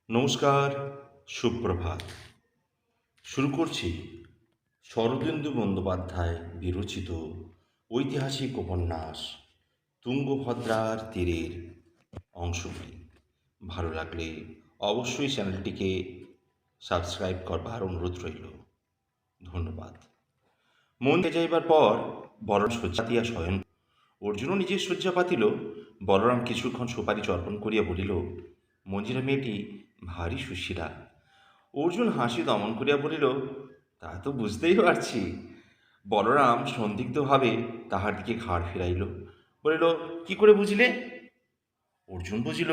নমস্কার, সুপ্রভাত। শুরু করছি শরদিন্দু বন্দ্যোপাধ্যায় বিরচিত ঐতিহাসিক উপন্যাস তুঙ্গভদ্রার তীরের অংশগুলি। ভালো লাগলে অবশ্যই চ্যানেলটিকে সাবস্ক্রাইব করবার অনুরোধ রইল। ধন্যবাদ। মন্দিরে যাইবার পর বলরাম শয্যা দিয়া শয়ন। অর্জুনও নিজের শয্যা পাতিল। বলরাম কিছুক্ষণ সুপারি চর্পণ করিয়া বলিল, মঞ্জিরা মেয়েটি ভারী সুশীলা। অর্জুন হাসি দমন করিয়া বলিল, তা তো বুঝতেই পারছি। বলরাম সন্দিগ্ধভাবে তাহার দিকে ঘাড় ফিরাইল, বলিল, কি করে বুঝলে? অর্জুন বুঝিল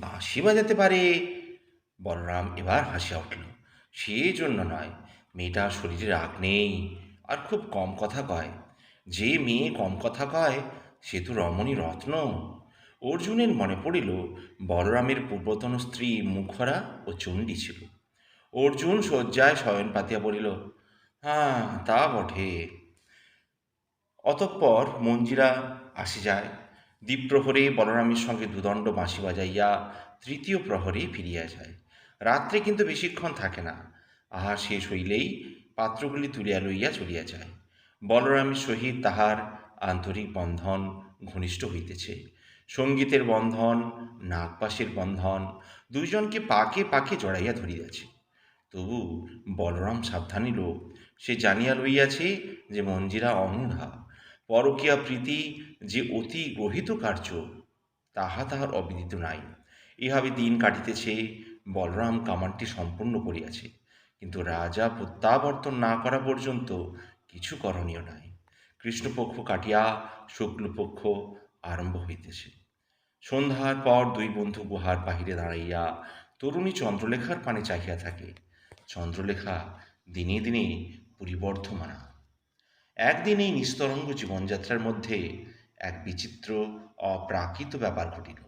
বাঁশি বাজাতে পারে। বলরাম এবার হাসিয়া উঠিল। সে জন্য নয়, মেয়েটার শরীরে রাগ নেই, আর খুব কম কথা কয়। যে মেয়ে কম কথা কয় সে তো রমণী রত্ন। অর্জুনের মনে পড়িল বলরামের পূর্বতন স্ত্রী মুখরা ও চণ্ডী ছিল। অর্জুন শয্যায় শয়ন পাতিয়া বলিল, হ্যাঁ তা বটে। অতঃপর মঞ্জিরা আসি যায়। দ্বিপ্রহরে বলরামের সঙ্গে দুদণ্ড বাঁশি বাজাইয়া তৃতীয় প্রহরে ফিরিয়া যায়। রাত্রে কিন্তু বেশিক্ষণ থাকে না। আহার শেষ হইলেই পাত্রগুলি তুলিয়া লইয়া চলিয়া যায়। বলরামের সহিত তাহার আন্তরিক বন্ধন ঘনিষ্ঠ হইতেছে। সঙ্গীতের বন্ধন, নাগপাশের বন্ধন, দুইজনকে পাকে পাকে জড়াইয়া ধরিয়াছে। তবু বলরাম সাবধানী লোক। সে জানিয়া লইয়াছে যে মঞ্জিরা অনূঢ়া। পরকীয়া প্রীতি যে অতি গ্রহিত কার্য, তাহা তাহার অবিদিত নাই। এভাবে দিন কাটিতেছে। বলরাম কামানটি সম্পূর্ণ করিয়াছে, কিন্তু রাজা প্রত্যাবর্তন না করা পর্যন্ত কিছু করণীয় নাই। কৃষ্ণপক্ষ কাটিয়া শুক্লপক্ষ আরম্ভ হইতেছে। সন্ধ্যার পর দুই বন্ধু গুহার বাহিরে দাঁড়াইয়া তরুণী চন্দ্রলেখার পানে চাহিয়া থাকে। চন্দ্রলেখা দিনে দিনে পরিবর্ধমানা। একদিন এই নিস্তরঙ্গ জীবনযাত্রার মধ্যে এক বিচিত্র অপ্রাকৃত ব্যাপার ঘটিল।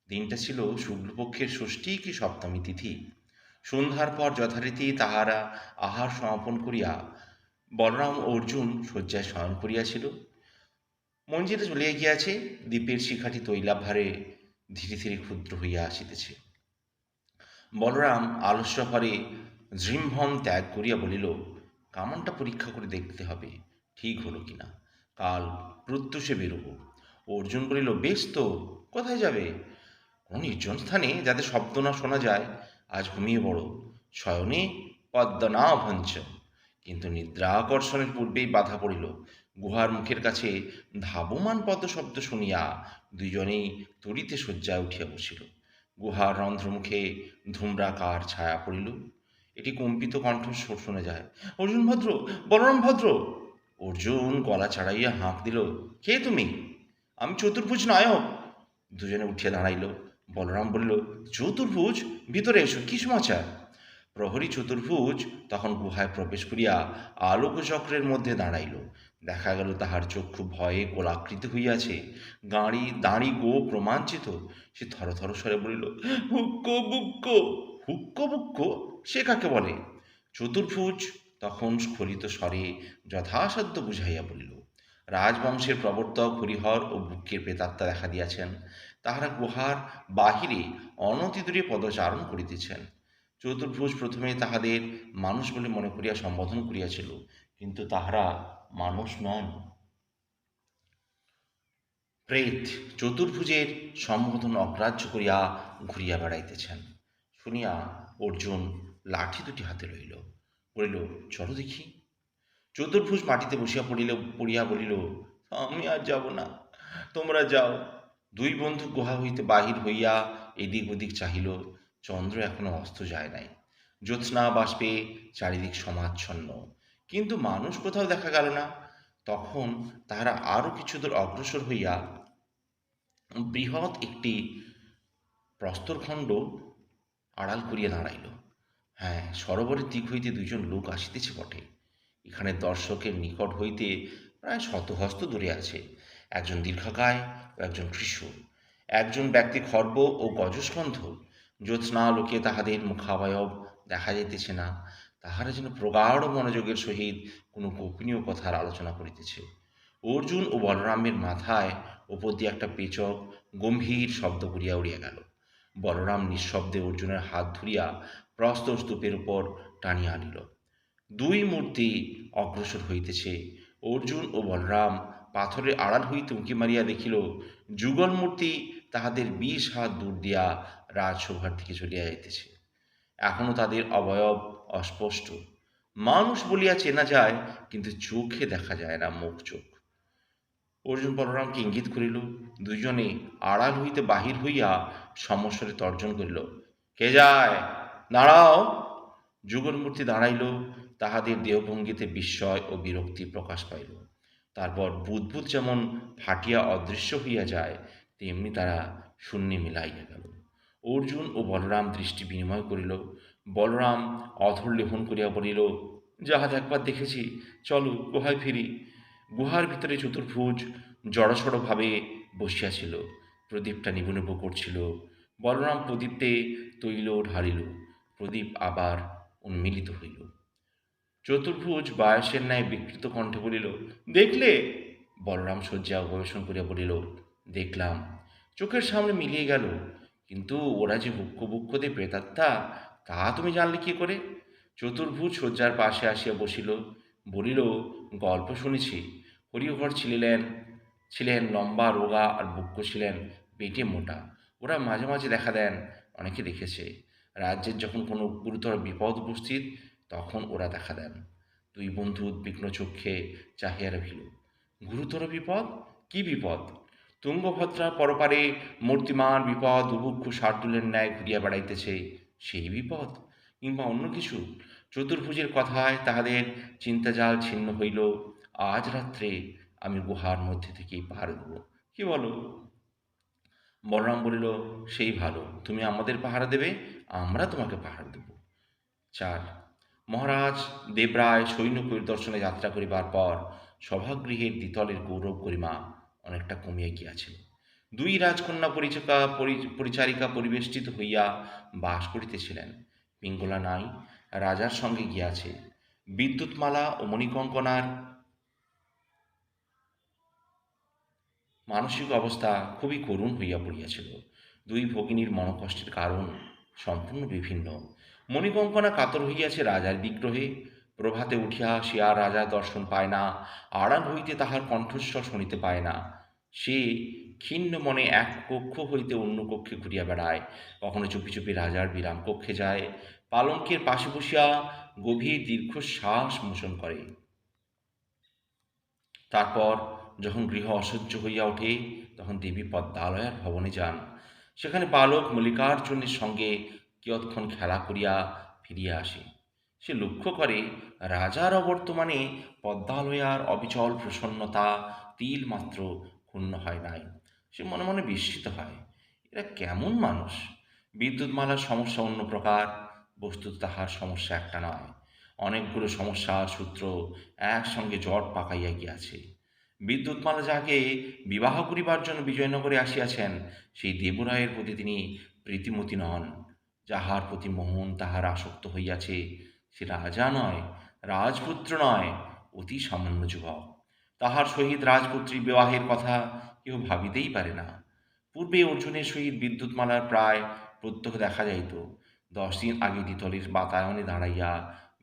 দিনটা ছিল শুক্লপক্ষের ষষ্ঠী কি সপ্তমী তিথি। সন্ধ্যার পর যথারীতি তাহারা আহার সমাপন করিয়া বলরাম অর্জুন শয্যায় শয়ন করিয়াছিল। মঞ্জিরা চলিয়া গিয়াছে। দ্বীপের শিখাটি তৈলাভারে ধীরে ধীরে ক্ষুদ্র হইয়া আসিতেছে। বলরাম আলস্যভরে জৃম্ভম ত্যাগ করিয়া বলিল, কামানটা পরীক্ষা করে দেখতে হবে ঠিক হলো কিনা। কাল প্রত্যুষে বেরোব। অর্জুন বলিল, বেশ তো, কোথায় যাবে? কোনো নির্জন স্থানে, যাতে শব্দ না শোনা যায়। আজ ঘুমিয়ে পড়ো। শয়নে পদ্মনাভঞ্চ। কিন্তু নিদ্রাকর্ষণের পূর্বেই বাধা পড়িল। গুহার মুখের কাছে ধাবমান পদশব্দ শুনিয়া দুইজনেই তড়িতে শয্যায় উঠিয়া বসিল। গুহার রন্ধ্রমুখে ধূম্রাকার ছায়া পড়িল। এটি কম্পিত কণ্ঠস্বর শোনা যায়, অর্জুন ভদ্র, বলরাম ভদ্র। অর্জুন গলা ছাড়াইয়া হাঁক দিল, কে তুমি? আমি চতুর্ভুজ নায়ক। দুজনে উঠিয়া দাঁড়াইল। বলরাম বলিল, চতুর্ভুজ, ভিতরে এসো, কি সমাচার? প্রহরী চতুর্ভুজ তখন গুহায় প্রবেশ করিয়া আলোকচক্রের মধ্যে দাঁড়াইল। দেখা গেল তাহার চক্ষু ভয়ে গোলাকৃতি হইয়াছে, দাঁড়ি গো প্রমাঞ্চিত। সে থরথর স্বরে বলিল, হুক্কো বুক্কো। হুক্কো বুক্কো, সে কাকে বলে? চতুর্ভুজ তখন স্খলিত স্বরে যথাসাধ্য বুঝাইয়া বলিল, রাজবংশের প্রবর্তক হরিহর ও বুক্কের প্রেতাত্মা দেখা দিয়াছেন। তাহারা গুহার বাহিরে অনতিদূরে পদচারণ করিতেছেন। চতুর্ভুজ প্রথমে তাহাদের মানুষ বলে মনে করিয়া সম্বোধন করিয়াছিল, কিন্তু তাহারা মানুষ নন, প্রেত। চতুর্ভুজের সম্বোধন অগ্রাহ্য করিয়া ঘুরিয়া বেড়াইতেছেন শুনিয়া অর্জুন লাঠি দুটি হাতে লইল, বলিল, চলো দেখি। চতুর্ভুজ মাটিতে বসিয়া পড়িয়া বলিল, আমি আর যাব না, তোমরা যাও। দুই বন্ধু গুহা হইতে বাহির হইয়া এদিক ওদিক চাহিল। চন্দ্র এখনো অস্ত যায় নাই। জ্যোৎস্না বাষ্পে চারিদিক সমাচ্ছন্ন, কিন্তু মানুষ কোথাও দেখা গেল না। তখন তাহারা আরো কিছু দূর অগ্রসর হইয়া বৃহৎ একটি প্রস্তরখণ্ড আড়াল করিয়া দাঁড়াইল। হ্যাঁ, সরোবরের দিক হইতে দুইজন লোক আসিতেছে বটে। এখানে দর্শকের নিকট হইতে প্রায় শতহস্ত দূরে আছে। একজন দীর্ঘকায় ও একজন কৃশ। একজন ব্যক্তি খর্ব ও গজস্কন্ধ। জ্যোৎস্নালোকে তাহাদের মুখাবয়ব দেখা যাইতেছে না। তাহারা যেন প্রগাঢ় মনোযোগের সহিত কোনো গোপনীয় কথার আলোচনা করিতেছে। অর্জুন ও বলরামের মাথায় ওপর দিয়ে একটা পেচক গম্ভীর শব্দ করিয়া উড়িয়া গেল। বলরাম নিঃশব্দে অর্জুনের হাত ধরিয়া প্রস্তর স্তূপের উপর টানিয়া আনিল। দুই মূর্তি অগ্রসর হইতেছে। অর্জুন ও বলরাম পাথরের আড়াল হইতে উঁকি মারিয়া দেখিল যুগল মূর্তি তাহাদের 20 হাত দূর দিয়া রাজসভার দিকে চলিয়া যাইতেছে। এখনও তাদের অবয়ব অস্পষ্ট। মানুষ বলিয়া চেনা যায়, কিন্তু চোখে দেখা যায় না মুখ চোখ। অর্জুন বলরামকে ইঙ্গিত করিল। দুইজনে আড়াল হইতে বাহির হইয়া সমস্বরে তর্জন করিল, কে যায়, দাঁড়াও। যুগলমূর্তি দাঁড়াইল। তাহাদের দেহভঙ্গিতে বিস্ময় ও বিরক্তি প্রকাশ পাইল। তারপর বুদ্বুদ যেমন ফাটিয়া অদৃশ্য হইয়া যায়, তেমনি তারা শূন্যে মিলাইয়া গেল। অর্জুন ও বলরাম দৃষ্টি বিনিময় করিল। বলরাম অধর লেহন করিয়া বলিল, যাহা দেখবার দেখেছি, চলো গুহায় ফিরি। গুহার ভিতরে চতুর্ভুজ জড়সড়ভাবে বসিয়াছিল। প্রদীপটা নিবু নিবু করছিল। বলরাম প্রদীপে তৈল ঢালিল। প্রদীপ আবার উন্মীলিত হইল। চতুর্ভুজ বায়সের ন্যায় বিকৃত কণ্ঠে বলিল, দেখলে? বলরাম শয্যা অববেশন করিয়া বলিল, দেখলাম। চোখের সামনে মিলিয়ে গেল, কিন্তু ওরা যে হুক্কো বুক্কোতে প্রেতাত্মা, তা তুমি জানলে কি করে? চতুর্ভুজ শয্যার পাশে আসিয়া বসিল। বলিল, গল্প শুনেছি। হরিহর ছিলেন লম্বা রোগা, আর বুক্ক ছিলেন পেটে মোটা। ওরা মাঝে মাঝে দেখা দেন, অনেকে দেখেছে। রাজ্যের যখন কোনো গুরুতর বিপদ উপস্থিত, তখন ওরা দেখা দেন। দুই বন্ধু উদ্বিগ্ন চক্ষে চাহিয়া রহিল। গুরুতর বিপদ? কি বিপদ? তুঙ্গভদ্রা পরপারে মূর্তিমান বিপদ বুভুক্ষ শার্দুলের ন্যায় ঘুরিয়া বেড়াইতেছে, সেই বিপদ? কিংবা অন্য কিছু? চতুর্ভুজের কথায় তাহাদের চিন্তাজাল ছিন্ন হইল। আজ রাত্রে আমি গুহার মধ্যে থেকেই পাহারা দেব। কি বলো? বলরাম বলিল, সেই ভালো। তুমি আমাদের পাহারা দেবে, আমরা তোমাকে পাহারা দেব। 4 মহারাজ দেবরায় সৈন্য পরিদর্শনে যাত্রা করিবার পর সভাগৃহের দ্বিতলের গৌরব গরিমা অনেকটা কমিয়া গিয়াছিল। দুই রাজকন্যা পরিচারিকা পরিবেষ্টিত হইয়া বাস করিতেছিলেন। পিঙ্গলা নাই, রাজার সঙ্গে গিয়াছে। বিদ্যুৎমালা ও মণিকঙ্কনার মানসিক অবস্থা খুবই করুণ হইয়া পড়িয়াছিল। দুই ভগিনীর মনকষ্টের কারণ সম্পূর্ণ বিভিন্ন। মণিকঙ্কনা কাতর হইয়াছে রাজার বিগ্রহে। প্রভাতে উঠিয়া সে আর রাজার দর্শন পায় না, আড়াল হইতে তাহার কণ্ঠস্বর শুনিতে পায় না। সে ক্ষীণ মনে এক কক্ষ হইতে অন্য কক্ষে ঘুরিয়া বেড়ায়। কখনো চুপি চুপি রাজার বিরাম কক্ষে যায়, পালঙ্কের পাশে বসিয়া গভীর দীর্ঘশ্বাস মোচন করে। তারপর যখন গৃহ অসহ্য হইয়া ওঠে, তখন দেবী পদ্মালয়ার ভবনে যান। সেখানে বালক মল্লিকার্জুনের সঙ্গে কিয়ৎক্ষণ খেলা করিয়া ফিরিয়া আসে। সে লক্ষ্য করে রাজার অবর্তমানে পদ্মালয়ার অবিচল প্রসন্নতা তিলমাত্র ক্ষুণ্ণ হয় নাই। সে মনে মনে বিস্মিত হয়, এরা কেমন মানুষ? বিদ্যুৎমালার সমস্যা অন্য প্রকার। বস্তুত তাহার সমস্যা একটা নয়, অনেকগুলো সমস্যার সূত্র একসঙ্গে জট পাকাইয়া গিয়াছে। বিদ্যুৎমালা যাহাকে বিবাহ করিবার জন্য বিজয়নগরে আসিয়াছেন, সেই দেবরায়ের প্রতি তিনি প্রীতিমতী নন। যাহার প্রতি মোহন তাহার আসক্ত হইয়াছে, সে রাজা নয়, রাজপুত্র নয়, অতি সামান্য যুবক। তাহার সহিত রাজপুত্রীর বিবাহের কথা কেউ ভাবিতেই পারে না। পূর্বে অর্জুনের সহিত বিদ্যুৎমালার প্রায় প্রত্যহ দেখা যাইত। 10 দিন আগে দ্বিতলের বাতায়নে দাঁড়াইয়া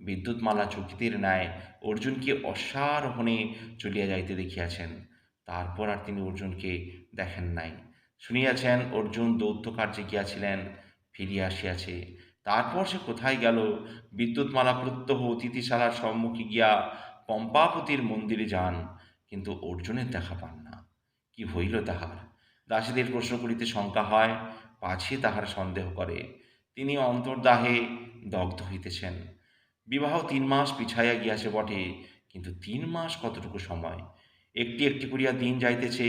বিদ্যুৎমালা চকিতের ন্যায় অর্জুনকে অশ্বারোহণে চলিয়া যাইতে দেখিয়াছেন। তারপর আর তিনি অর্জুনকে দেখেন নাই। শুনিয়াছেন অর্জুন দৌত্য কার্যে গিয়াছিলেন, ফিরিয়া আসিয়াছে। তারপর সে কোথায় গেল? বিদ্যুৎমালা প্রত্যহ অতিথিশালার সম্মুখে গিয়া পম্পাপতির মন্দিরে যান, কিন্তু অর্জুনের দেখা পান না। কি হইল তাহার? দাসীদের প্রশ্ন করিতে শঙ্কা হয়, পাছে তাহার সন্দেহ করে তিনি অন্তর্দাহে দগ্ধ হইতেছেন। বিবাহ 3 মাস পিছাইয়া গিয়াছে বটে, কিন্তু 3 মাস কতটুকু সময়! একটি একটি করিয়া দিন যাইতেছে,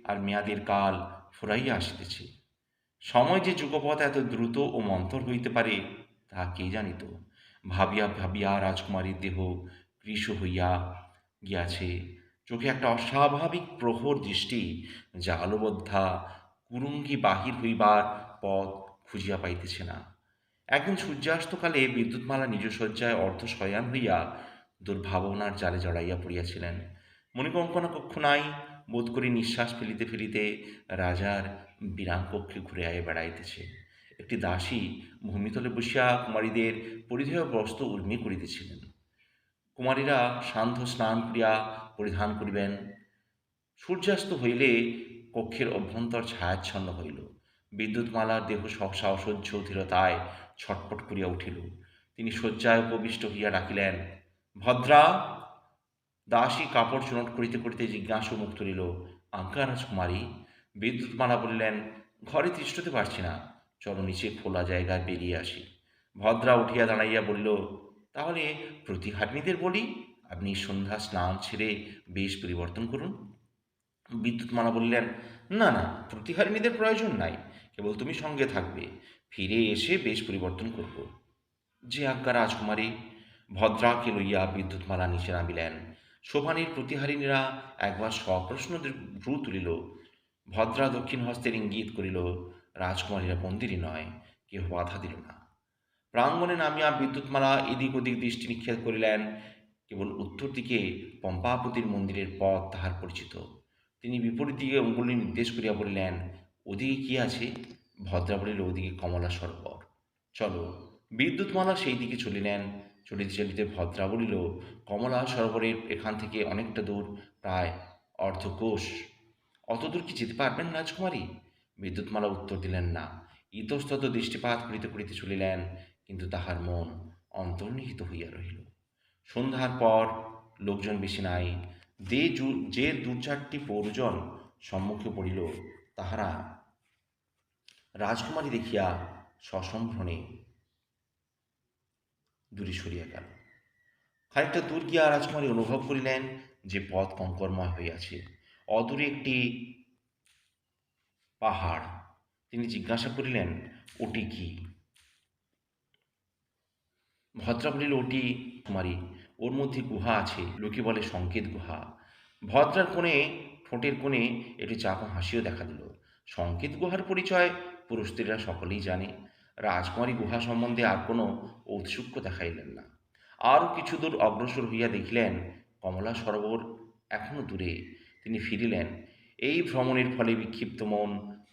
আর মেয়াদের কাল ফুরাইয়া আসিতেছে। সময় যে যুগপৎ এত দ্রুত ও মন্থর হইতে পারে, তাহা কে জানিত? ভাবিয়া ভাবিয়া রাজকুমারীর দেহ কৃশ হইয়া গিয়াছে। চোখে একটা অস্বাভাবিক প্রহর দৃষ্টি, জালবদ্ধা কুরুঙ্গি বাহির হইবার পথ খুঁজিয়া পাইতেছে না। একদিন সূর্যাস্তকালে বিদ্যুৎমালা নিজ শয্যায় অর্ধশয়ন হইয়া দুর্ভাবনার জালে জড়াইয়া পড়িয়াছিলেন। মণিকঙ্কনা কক্ষ নাই, বোধ করি নিঃশ্বাস ফেলিতে ফেলিতে রাজার বিরাম কক্ষে ঘুরে বেড়াইতেছে। একটি দাসী ভূমিতলে বসিয়া কুমারীদের পরিধেয় বস্ত্র উর্মি করিতেছিলেন। কুমারীরা সান্ধ্য স্নান করিয়া পরিধান করিবেন। সূর্যাস্ত হইলে কক্ষের অভ্যন্তর ছায়াচ্ছন্ন হইল। বিদ্যুৎমালার দেহ সহসা অসহ্য ধীরতায় ছটপট করিয়া উঠিল। তিনি শয্যায় উপবিষ্ট হইয়া ডাকিলেন, ভদ্রা! দাসী কাপড় চুনট করিতে করিতে জিজ্ঞাসু মুখ তুলিল, আজ্ঞা রাজকুমারী। বিদ্যুৎমালা বলিলেন, ঘরে তিষ্ঠতে পারছি না, চলো নিচে খোলা জায়গায় বেরিয়ে আসি। ভদ্রা উঠিয়া দাঁড়াইয়া বলিল, তাহলে প্রতিহারিণীদের বলি, আপনি সন্ধ্যা স্নান ছেড়ে বেশ পরিবর্তন করুন। বিদ্যুৎমালা বললেন, না না, প্রতিহারিণীদের প্রয়োজন নাই, কেবল তুমি সঙ্গে থাকবে, ফিরে এসে বেশ পরিবর্তন করব। যে আজ্ঞা রাজকুমারী। ভদ্রাকে লইয়া বিদ্যুৎমালা নিচে নামিলেন। শোভানীর প্রতিহারিণীরা একবার সপ্রশ্ন ভ্রু তুলিল। ভদ্রা দক্ষিণ হস্তের ইঙ্গিত করিল। রাজকুমারীরা বন্দিনী নয়। কেহ বাধা দিল না। প্রাঙ্গণে নামিয়া বিদ্যুৎমালা এদিক ওদিক দৃষ্টি নিক্ষেপ করিলেন। কেবল উত্তর দিকে পম্পাবতীর মন্দিরের পথ তাহার পরিচিত। তিনি বিপরীত দিকে অঙ্গুলি নির্দেশ করিয়া বলিলেন, ওদিকে কি আছে? ভদ্রা বলিল, ওদিকে কমলা সরোবর, চলো। বিদ্যুৎমালা সেই দিকে চলিলেন। চলিতে চলিতে ভদ্রা বলিল, কমলা সরোবরের এখান থেকে অনেকটা দূর, প্রায় অর্ধকোশ। অত দূর কি যেতে পারবেন রাজকুমারী? বিদ্যুৎমালা উত্তর দিলেন না। ইতস্তত দৃষ্টিপাত করিতে করিতে চলিলেন, কিন্তু তাহার মন অন্তর্নিহিত হইয়া রহিল। সন্ধ্যার পর লোকজন বেশি নাই। যে দু চারটি পৌরজন সম্মুখে পড়িল, তাহারা রাজকুমারী দেখিয়া সসম্ভ্রমে দূরে সরিয়া গেল। খানিকটা দূর গিয়া রাজকুমারী অনুভব করিলেন যে পথ কঙ্করময় হইয়াছে। অদূরে একটি পাহাড়। তিনি জিজ্ঞাসা করিলেন, ওটি কি? ভদ্রা বলিল, ওটি কুমারী, ওর মধ্যে গুহা আছে, লোকে বলে সংকেত গুহা। ভদ্রার ঠোঁটের কোণে একটি চাপা হাসিও দেখা দিল। সংকেত গুহার পরিচয় পুরুষদের সকলেই জানে। রাজকুমারী গুহা সম্বন্ধে আর কোনো ঔৎসুক্য দেখাইলেন না। আরও কিছু দূর অগ্রসর হইয়া দেখিলেন কমলা সরোবর এখনো দূরে। তিনি ফিরিলেন। এই ভ্রমণের ফলে বিক্ষিপ্ত মন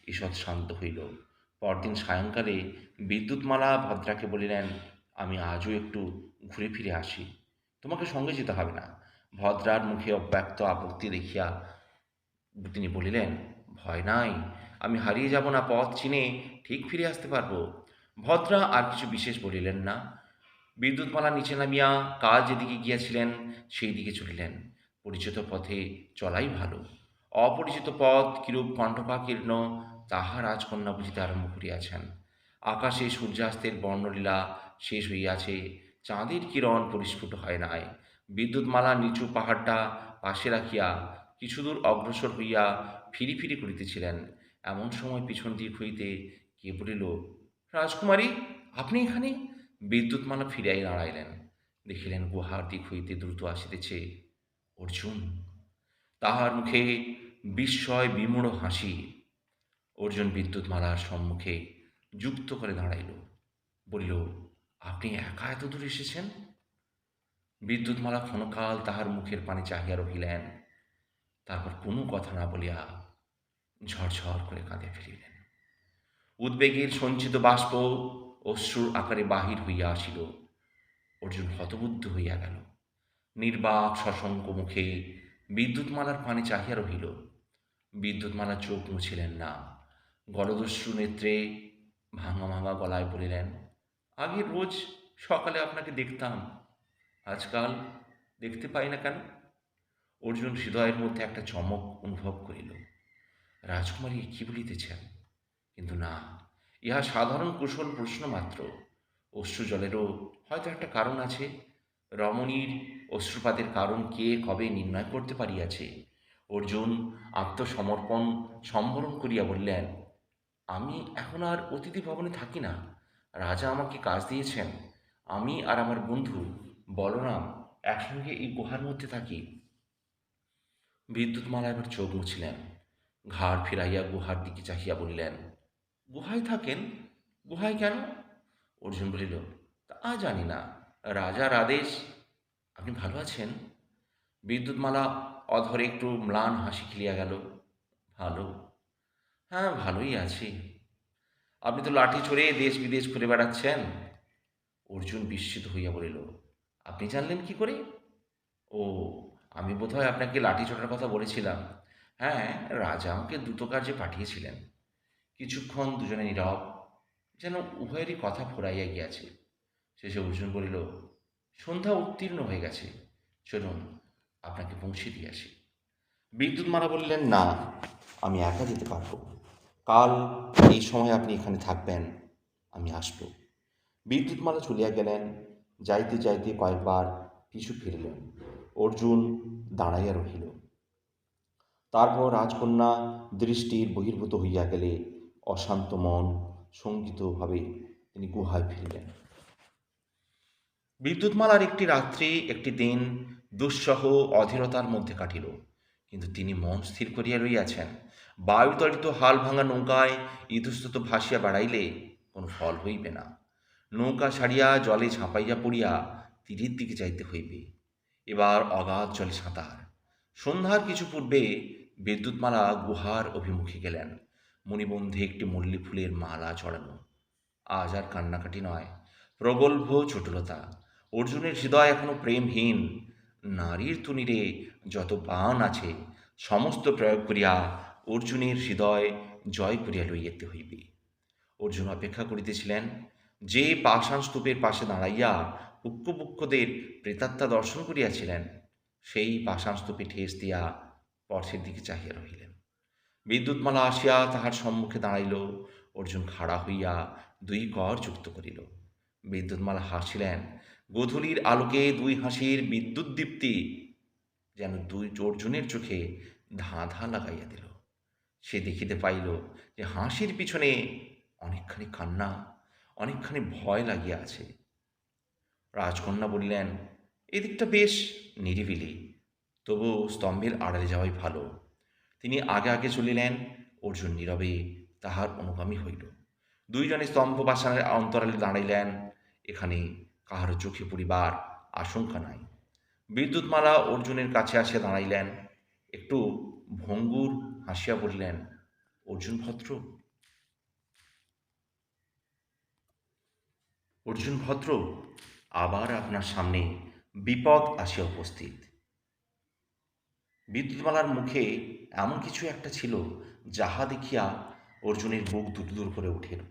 ঈষৎ শান্ত হইল। পরদিন সায়ংকালে বিদ্যুৎমালা ভদ্রাকে বলিলেন, আমি আজও একটু ঘুরে ফিরে আসি, তোমাকে সঙ্গে যেতে হবে না। ভদ্রার মুখে অব্যক্ত আপত্তি দেখিয়া তিনি বলিলেন, ভয় নাই, আমি হারিয়ে যাব না, পথ চিনে ঠিক ফিরে আসতে পারবো। ভদ্রা আর কিছু বিশেষ বলিলেন না। বিদ্যুৎমালা নিচে নামিয়া কাল যেদিকে গিয়াছিলেন সেই দিকে চলিলেন। পরিচিত পথে চলাই ভালো। অপরিচিত পথ কিরূপ কণ্ঠকাকীর্ণ তাহা রাজকন্যা বুঝিতে আরম্ভ করিয়াছেন। আকাশে সূর্যাস্তের বর্ণলীলা শেষ হইয়াছে, চাঁদের কিরণ পরিস্ফুট হয় নাই। বিদ্যুৎমালা নিচু পাহাড়টা পাশে রাখিয়া কিছুদূর অগ্রসর হইয়া ফিরি ফিরি করিতেছিলেন। এমন সময় পিছন দিক হইতে কে বলিল, রাজকুমারী, আপনি এখানে? বিদ্যুৎমালা ফিরিয়াই দাঁড়াইলেন। দেখিলেন গুহার দিক হইতে দ্রুত আসিতেছে অর্জুন। তাহার মুখে বিস্ময় বিমূঢ় হাসি। অর্জুন বিদ্যুৎমালার সম্মুখে যুক্ত করে দাঁড়াইল। বলিল, আপনি একা এত দূর এসেছেন? বিদ্যুৎমালা ক্ষণকাল তাহার মুখের পানে চাহিয়া রহিলেন। তারপর কোনো কথা না বলিয়া ঝরঝর করে কাঁদে ফেলিলেন। উদ্বেগের সঞ্চিত বাষ্প অশ্রুর আকারে বাহির হইয়া আসিল। অর্জুন হতবুদ্ধ হইয়া গেল। নির্বাক সশঙ্ক মুখে বিদ্যুৎমালার পানে চাহিয়া রহিল। বিদ্যুৎমালা চোখ মুছিলেন না। গলদস্যু নেত্রে ভাঙা ভাঙা গলায় বলিলেন, আগে রোজ সকালে আপনাকে দেখতাম, আজকাল দেখতে পাই না কেন? অর্জুন হৃদয়ের মধ্যে একটা চমক অনুভব করিল। রাজকুমারী কি বলিতেছেন? কিন্তু না, ইহা সাধারণ কুশল প্রশ্ন মাত্র। অশ্রুজলেরও হয়তো একটা কারণ আছে। রমণীর অশ্রুপাতের কারণ কে কবে নির্ণয় করতে পারিয়াছে? অর্জুন আত্মসমর্পণ সম্বরণ করিয়া বললেন, আমি এখন আর অতিথি ভবনে থাকি না। রাজা আমাকে কাজ দিয়েছেন। আমি আর আমার বন্ধু বলরাম একসঙ্গে এই গুহার মধ্যে থাকি। বিদ্যুৎমালা এবার চোখ মুছিলেন। ঘাড় ফিরাইয়া গুহার দিকে চাহিয়া বলিলেন, গুহায় থাকেন? গুহায় কেন? অর্জুন বলিল, তা জানি না, রাজার আদেশ। আপনি ভালো আছেন? বিদ্যুৎমালা অধরে একটু ম্লান হাসি খেলিয়া গেল। ভালো? হ্যাঁ, ভালোই আছি। আপনি তো লাঠি ছড়ে দেশ বিদেশ ঘুরে বেড়াচ্ছেন। অর্জুন বিস্মিত হইয়া বলিল, আপনি জানলেন কি করে? ও, আমি বোধহয় আপনাকে লাঠি ছোঁড়ার কথা বলেছিলাম। হ্যাঁ, রাজা আমাকে দ্রুতকার্যে পাঠিয়েছিলেন। কিছুক্ষণ দুজনে নীরব, যেন উভয়েরই কথা ফুরাইয়া গিয়াছে। শেষে অর্জুন বলিল, সন্ধ্যা উত্তীর্ণ হয়ে গেছে, চলুন আপনাকে পৌঁছে দিয়ে আসি। বিদ্যুৎমালা বললেন, না, আমি একা যেতে পারবো। কাল এই সময় আপনি এখানে থাকবেন, আমি আসব। বিদ্যুৎমালা চলিয়া গেলেন। যাইতে যাইতে কয়েকবার পিছু ফিরিলেন। অর্জুন দাঁড়াইয়া রহিল। তারপর রাজকন্যা দৃষ্টির বহির্ভূত হইয়া গেলে অশান্ত মন শঙ্কিতভাবে তিনি গুহায় ফিরিলেন। বিদ্যুৎমালার একটি রাত্রি একটি দিন দুঃসহ অধীরতার মধ্যে কাটিল, কিন্তু তিনি মন স্থির করিয়া রইয়াছেন। বায়ুতাড়িত হাল ভাঙা নৌকায় ইতস্তত ভাসিয়া বেড়াইলে কোনো ফল হইবে না। নৌকা ছাড়িয়া জলে ঝাঁপাইয়া পড়িয়া তীরের দিকে যাইতে হইবে। এবার অগাধ জলে সাঁতার। সন্ধ্যার কিছু পূর্বে বিদ্যুৎমালা গুহার অভিমুখে গেলেন। মণিবন্ধে একটি মল্লী ফুলের মালা চড়ানো। আজ আর কান্নাকাটি নয়, প্রগল্ভ চটুলতা। অর্জুনের হৃদয় এখনো প্রেমহীন। নারীর তুনিরে যত বাণ আছে সমস্ত প্রয়োগ করিয়া অর্জুনের হৃদয় জয় করিয়া লইয়াতে হইবে। অর্জুন অপেক্ষা করিতেছিলেন। যে পাষাণ স্তূপের পাশে দাঁড়াইয়া পুক্কপুক্কদের প্রেতাত্মা দর্শন করিয়াছিলেন, সেই পাষাণ স্তূপে ঠেস দিয়া পথের দিকে চাহিয়া রহিলেন। বিদ্যুৎমালা আসিয়া তাহার সম্মুখে দাঁড়াইল। অর্জুন খাড়া হইয়া দুই কর যুক্ত করিল। বিদ্যুৎমালা হাসিলেন। গোধূলির আলোকে দুই হাসির বিদ্যুৎ দীপ্তি যেন দুই অর্জুনের চোখে ধাঁ ধাঁ লাগাইয়া দিল। সে দেখিতে পাইল যে হাসির পিছনে অনেকখানি কান্না, অনেকখানি ভয় লাগিয়া আছে। রাজকন্যা বলিলেন, এদিকটা বেশ নিরিবিলি, তবু স্তম্ভের আড়ালে যাওয়াই ভালো। তিনি আগে আগে চলিলেন। অর্জুন নীরবে তাহার অনুগামী হইল। দুইজনে স্তম্ভ পাষাণের অন্তরালে দাঁড়াইলেন। এখানে কাহারও চোখে পড়িবার আশঙ্কা নাই। বিদ্যুৎমালা অর্জুনের কাছে আসিয়া দাঁড়াইলেন। একটু ভঙ্গুর হাসিয়া বলিলেন, অর্জুন ভদ্র, অর্জুন ভদ্র, আবার আপনার সামনে বিপদ আসিয়া উপস্থিত। বিদ্যুৎমালার মুখে এমন কিছু একটা ছিল যাহা দেখিয়া অর্জুনের বুক দুরদুর করে উঠিল।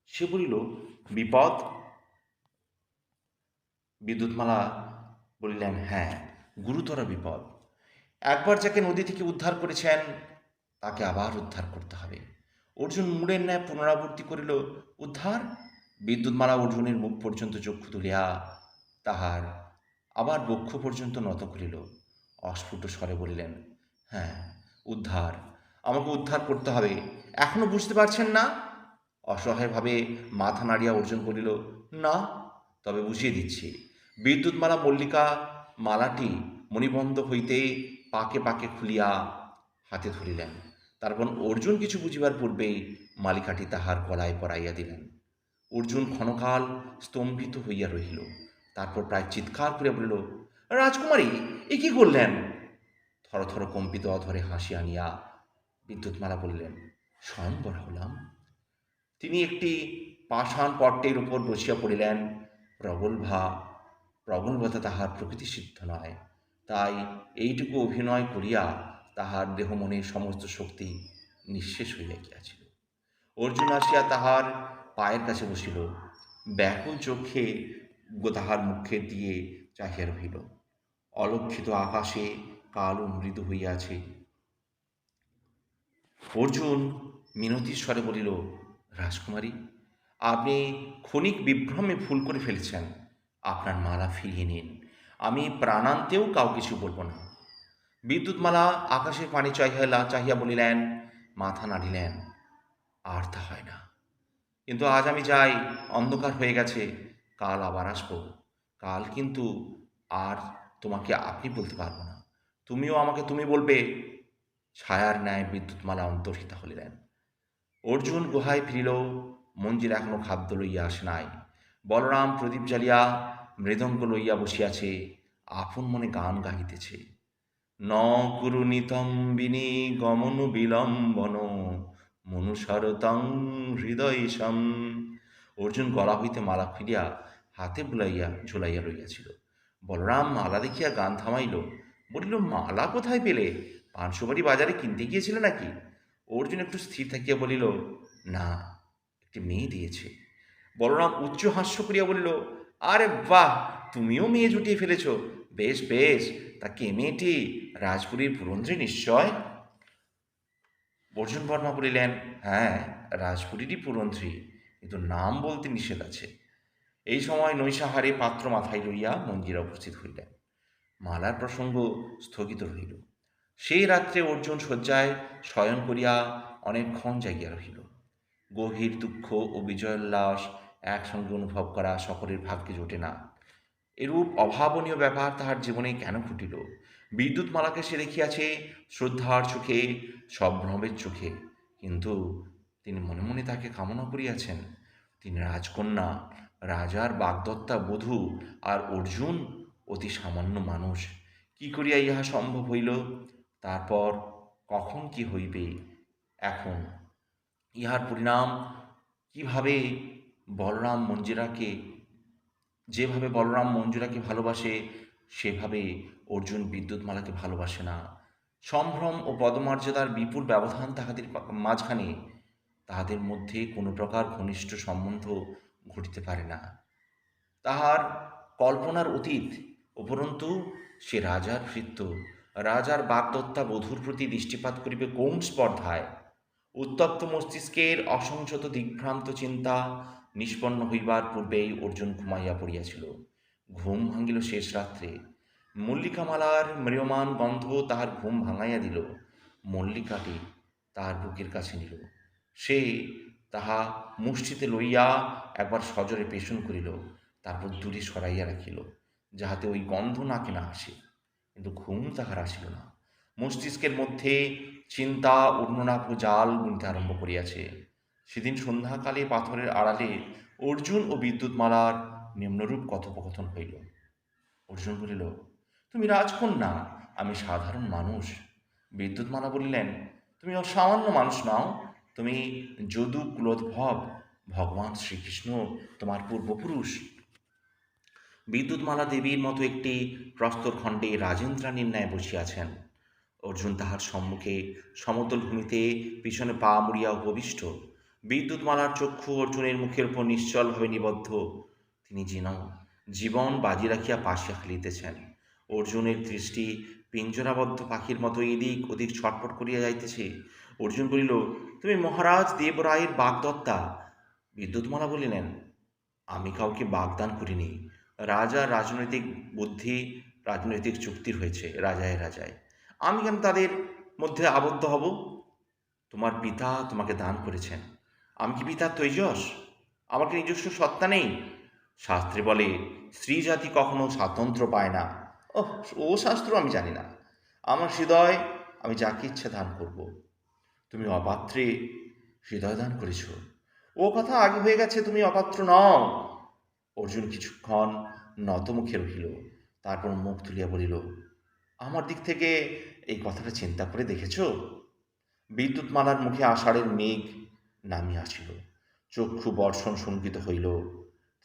সে বলিল, বিপদ? বিদ্যুৎমালা বলিলেন, হ্যাঁ, গুরুতর বিপদ। একবার যাকে নদী থেকে উদ্ধার করেছেন তাকে আবার উদ্ধার করতে হবে। অর্জুন মূঢ়ের ন্যায় পুনরাবৃত্তি করিল, উদ্ধার? বিদ্যুৎমালা অর্জুনের মুখ পর্যন্ত চক্ষু তুলিয়া তাহার আবার বক্ষ পর্যন্ত নত করিল। অস্ফুট স্বরে বলিলেন, হ্যাঁ, উদ্ধার। আমাকে উদ্ধার করতে হবে। এখনো বুঝতে পারছেন না? অসহায়ভাবে মাথা নাড়িয়া অর্জুন বলিল, না, তবে বুঝিয়ে দিচ্ছি। বিদ্যুৎমালা মল্লিকা মালাটি মণিবন্ধ হইতে পাকে পাকে খুলিয়া হাতে ধরিলেন। তারপর অর্জুন কিছু বুঝিবার পূর্বেই মালিকাটি তাহার গলায় পরাইয়া দিলেন। অর্জুন ক্ষণকাল স্তম্ভিত হইয়া রহিল। তারপর প্রায় চিৎকার করে বলিল, রাজকুমারী, এ কি করলেন? থরথর কম্পিত অধরে হাসি আনিয়া বিদ্যুৎমালা বললেন, স্বয়ংবর হলাম। তিনি একটি পাষাণ পট্টের উপর বসিয়া পড়িলেন। প্রগল্ভতা তাহার প্রকৃতিসিদ্ধ নয়, তাই এইটুকু অভিনয় করিয়া তাহার দেহ মনের সমস্ত শক্তি নিঃশেষ হইয়া গিয়াছিল। অর্জুন আসিয়া তাহার পায়ের কাছে বসিল। ব্যাকুল চক্ষে তাহার মুখের দিয়ে চাহিয়া রহিল। অলক্ষিত আকাশে কালো মৃদু হইয়াছে। অর্জুন মিনতির স্বরে বলিল, রাজকুমারী, আপনি ক্ষণিক বিভ্রমে ভুল করে ফেলেছেন। আপনার মালা ফিরিয়ে নিন। আমি প্রাণান্তেও কাউ কিছু বলব না। বিদ্যুৎমালা আকাশের পানি চাহিয়া বলিলেন, মাথা নাড়িলেন, আর তা হয় না। কিন্তু আজ আমি যাই, অন্ধকার হয়ে গেছে। কাল আবার আসব। কাল কিন্তু আর তোমাকে আপনি বলতে পারবো না। তুমিও আমাকে তুমি বলবে। ছায়ার ন্যায় বিদ্যুৎমালা অন্তর্হিতা হলিলেন। অর্জুন গুহায় ফিরিল। মঞ্জির এখনো খাদ্য লইয়া আসে নাই। বলরাম প্রদীপ জ্বালিয়া মৃদঙ্গ লইয়া বসিয়াছে, আপন মনে গান গাহিতেছে। ন কুরু নিতম্বিনী গমন বিলম্বন মনুষরতং হৃদয়েশম। অর্জুন গলা হইতে মালা খুলিয়া হাতে বুলাইয়া ঝুলাইয়া রইয়াছিল। বলরাম মালা দেখিয়া গান থামাইল, বলিল, মালা কোথায় পেলে? পানসুপারি বাজারে কিনতে গিয়েছিলে নাকি? অর্জুন একটু স্থির থাকিয়া বলিল, না, একটি মেয়ে দিয়েছে। বলরাম উচ্চ হাস্য করিয়া বলিল, আরে বাহ, তুমিও মেয়ে জুটিয়ে ফেলেছ। বেশ বেশ, তা কে মেয়েটি? রাজপুরীর পুরন্দ্রী নিশ্চয়। অর্জুন বর্মা বলিলেন, হ্যাঁ, রাজপুরীরই পুরন্ত্রী, কিন্তু নাম বলতে নিষেধ আছে। এই সময় নৈশাহারে পাত্র মাথায় লইয়া মঞ্জিরা উপস্থিত হইলেন। মালার প্রসঙ্গ স্থগিত রহিল। সেই রাত্রে অর্জুন শয্যায় শয়ন করিয়া অনেকক্ষণ জাগিয়া রহিল। গভীর দুঃখ ও বিজয়োল্লাস একসঙ্গে অনুভব করা সকলের ভাগ্যে জোটে না। এরূপ অভাবনীয় ব্যাপার তাহার জীবনে কেন ঘটিল? বিদ্যুৎমালাকে সে দেখিয়াছে শ্রদ্ধার চোখে, সম্ভ্রমের চোখে, কিন্তু তিনি মনে মনে তাকে কামনা করিয়াছেন। তিনি রাজকন্যা, রাজার বাগদত্তা বধূ, আর অর্জুন অতি সামান্য মানুষ। কি করিয়া ইহা সম্ভব হইল? তারপর কখন কি হইবে? এখন ইহার পরিণাম কিভাবে? বলরাম মঞ্জিরাকে যেভাবে বলরাম মঞ্জুরাকে ভালোবাসে, সেভাবে অর্জুন বিদ্যুৎমালাকে ভালোবাসে না। সম্ভ্রম ও পদমর্যাদার বিপুল ব্যবধান তাহাদের মাঝখানে, তাহাদের মধ্যে কোনো প্রকার ঘনিষ্ঠ সম্বন্ধ ঘটিতে পারে না। তাহার কল্পনার অতীত। উপরন্তু সে রাজার ভৃত্য, রাজার বাগদত্তা বধূর প্রতি দৃষ্টিপাত করিবে কোন স্পর্ধায়? উত্তপ্ত মস্তিষ্কের অসংযত দিগ্ভ্রান্ত চিন্তা নিষ্পন্ন হইবার পূর্বেই অর্জুন ঘুমাইয়া পড়িয়াছিল। ঘুম ভাঙিল শেষ রাত্রে। মল্লিকামালার ম্রিয়মান গন্ধ তাহার ঘুম ভাঙাইয়া দিল। মল্লিকাটি তাহার বুকের কাছে নিল। সে তাহা মুষ্টিতে লইয়া একবার সজোরে পেষণ করিল, তারপর দূরে সরাইয়া রাখিল, যাহাতে ওই গন্ধ নাকে না আসে। কিন্তু ঘুম তাহার আসিল না। মস্তিষ্কের মধ্যে চিন্তা উন্ননাভ জাল বুনতে আরম্ভ করিয়াছে। সেদিন সন্ধ্যাকালে পাথরের আড়ালে অর্জুন ও বিদ্যুৎমালার নিম্নরূপ কথোপকথন হইল। অর্জুন বলিল, তুমি রাজকন্যা, আমি সাধারণ মানুষ। বিদ্যুৎমালা বলিলেন, তুমি অসামান্য মানুষ নও, তুমি যদু কুলোদ্ভব, ভগবান শ্রীকৃষ্ণ তোমার পূর্বপুরুষ। বিদ্যুৎমালা দেবীর মতো একটি প্রস্তরখণ্ডে রাজেন্দ্রাণীর ন্যায় বসিয়াছেন। অর্জুন তাহার সম্মুখে সমতল ভূমিতে পিছনে পা মুড়িয়া উপবিষ্ট। বিদ্যুৎমালার চক্ষু অর্জুনের মুখের উপর নিশ্চলভাবে নিবদ্ধ। তিনি যেন জীবন বাজি রাখিয়া পাশে খেলিতেছেন। অর্জুনের দৃষ্টি পিঞ্জরাবদ্ধ পাখির মতো এদিক ওদিক ছটফট করিয়া যাইতেছে। অর্জুন বলিল, তুমি মহারাজ দেবরায়ের বাগদত্তা। বিদ্যুৎমালা বলিলেন, আমি কাউকে বাগদান করিনি। রাজার রাজনৈতিক বুদ্ধি, রাজনৈতিক চুক্তির হয়েছে রাজায় রাজায়। আমি কেন তাদের মধ্যে আবদ্ধ হব? তোমার পিতা তোমাকে দান করেছেন। আমি কি পিতার তৈজস? আমার কি নিজস্ব সত্তা নেই? শাস্ত্রে বলে, স্ত্রী জাতি কখনো স্বাতন্ত্র্য পায় না। ও শাস্ত্র আমি জানি না। আমার হৃদয় আমি যাকে ইচ্ছা দান করব। তুমি অপাত্রে হৃদয় দান করেছ। ও কথা আগে হয়ে গেছে, তুমি অপাত্র নও। অর্জুন কিছুক্ষণ নতমুখে রহিল, তারপর মুখ তুলিয়া বলিল, আমার দিক থেকে এই কথাটা চিন্তা করে দেখেছ? বিদ্যুৎমালার মুখে আষাঢ়ের মেঘ নামিয়া আসিল। চক্ষু বর্ষণ শঙ্কিত হইল।